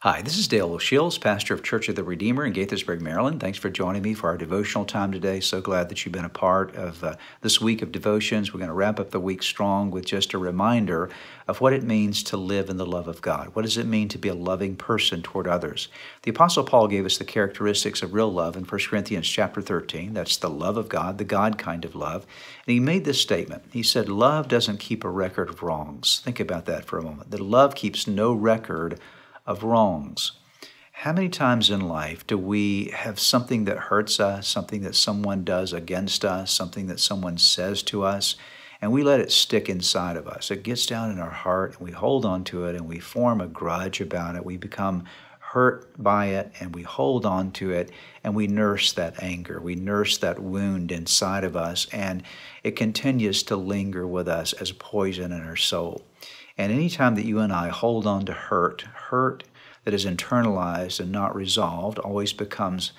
Hi, this is Dale Shields, pastor of Church of the Redeemer in Gaithersburg, Maryland. Thanks for joining me for our devotional time today. So glad that you've been a part of this week of devotions. We're going to wrap up the week strong with just a reminder of what it means to live in the love of God. What does it mean to be a loving person toward others? The Apostle Paul gave us the characteristics of real love in 1 Corinthians chapter 13. That's the love of God, the God kind of love. And he made this statement. He said, love doesn't keep a record of wrongs. Think about that for a moment. That love keeps no record of wrongs. How many times in life do we have something that hurts us, something that someone does against us, something that someone says to us, and we let it stick inside of us? It gets down in our heart, and we hold on to it, and we form a grudge about it. We become hurt by it, and we hold on to it, and we nurse that anger. We nurse that wound inside of us, and it continues to linger with us as poison in our soul. And anytime that you and I hold on to hurt that is internalized and not resolved always becomes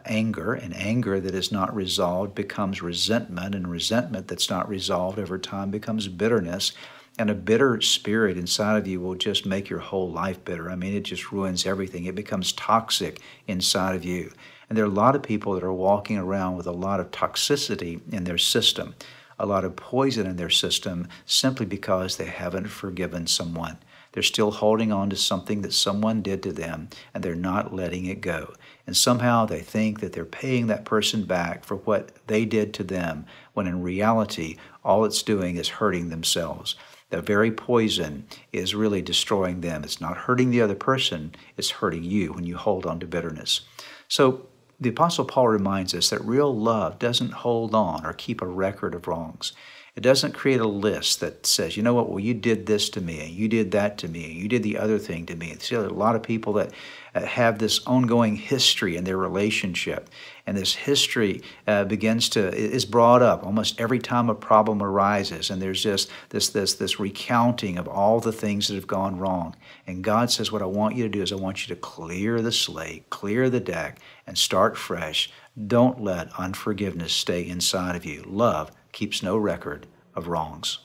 anger, and anger that is not resolved becomes resentment, and resentment that's not resolved over time becomes bitterness. And a bitter spirit inside of you will just make your whole life bitter. I mean, it just ruins everything. It becomes toxic inside of you. And there are a lot of people that are walking around with a lot of toxicity in their system, a lot of poison in their system, simply because they haven't forgiven someone. They're still holding on to something that someone did to them, and they're not letting it go. And somehow they think that they're paying that person back for what they did to them, when in reality, all it's doing is hurting themselves. The very poison is really destroying them. It's not hurting the other person, it's hurting you when you hold on to bitterness. So the Apostle Paul reminds us that real love doesn't hold on or keep a record of wrongs. It doesn't create a list that says, you know what, well, you did this to me, and you did that to me, and you did the other thing to me. See, there are a lot of people that have this ongoing history in their relationship, and this history is brought up almost every time a problem arises, and there's just this recounting of all the things that have gone wrong. And God says, what I want you to do is I want you to clear the slate, clear the deck, and start fresh. Don't let unforgiveness stay inside of you. Love keeps no record of wrongs.